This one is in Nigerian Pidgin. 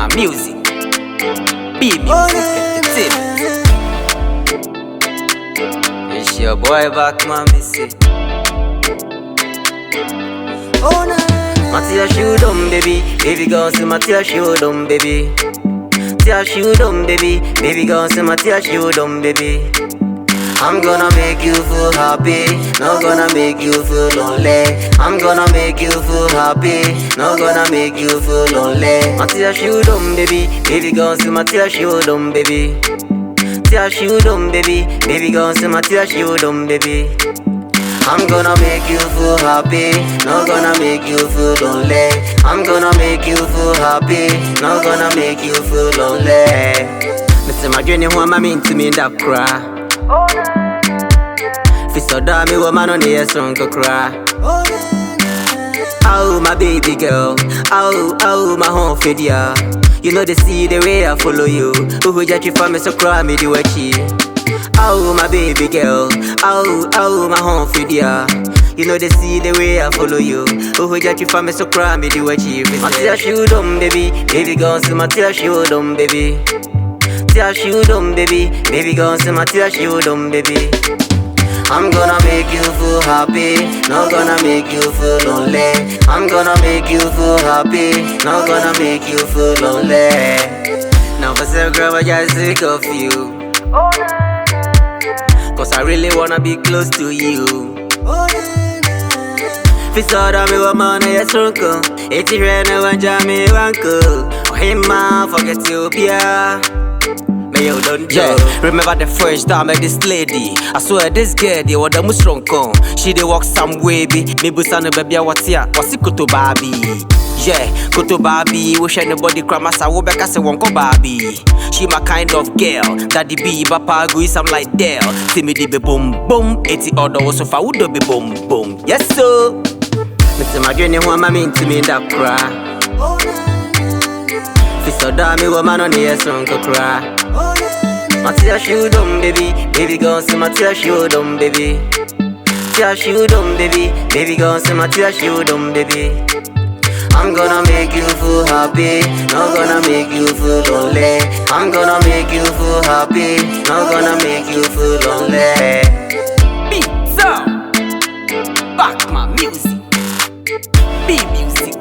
my music. Be music entertainment. It's your boy back, my missy. Matia shoot on, baby. Baby girl, say Matia shoot on, baby. Matia shoot on, baby. Baby girl, say Matia shoot on, baby. I'm gonna make you feel happy, not gonna make you feel lonely. I'm gonna make you feel happy, not gonna make you feel lonely. Matia shoot on, baby. Baby girl, say Matia shoot on, baby. Matia shoot on, baby. Baby girl, say Matia shoot on, baby. I'm gonna make you feel happy, not gonna make you feel lonely. I'm gonna make you feel happy, not gonna make you feel lonely. Mr. Magrini, who am I mean to me that cry? Fisto da me woman on the song to cry. Oh my baby girl, oh my home fidya. You know they see the way I follow you. Who judge you for me so cry me do a chi. Oh my baby girl, oh my home fidya. You know they see the way I follow you. Who judge you for me so cry me do a chi. Matia shoot on, baby, baby girl, say Matia shoot on, baby. Matia shoot on, baby, baby girl, say Matia shoot on, baby. I'm gonna make you feel happy, not gonna make you feel lonely. I'm gonna make you feel happy, not gonna make you feel lonely. Now for some girl, I just sick of you. Cause I really wanna be close to you. If you me woman, yes, uncle. It's a friend, I want Jamie Wanko. Oh, him, man, forget you, Pia. Yeah, remember the first time I met this lady. I swear this girl, they were the most strong con. She they walk some way, be. Me busana baby, what's here? What's it kuto baby? Yeah, kuto baby. Wish anybody cramas I will back as a wonko baby. She my kind of girl. Daddy be papa go is I'm like Dell. See me be boom boom. 80 other was so far would be boom boom. Yes sir. Mr. Magrini, who am I mean to me that cry? Fisto da me woman on the song to cry. Matia shoot on, baby, baby girl, say Matia shoot on, baby. Matia shoot on, baby, baby girl, say Matia shoot on, baby. I'm gonna make you feel happy, not gonna make you feel lonely. I'm gonna make you feel happy, not gonna make you feel lonely. Beats up, back my music, be music.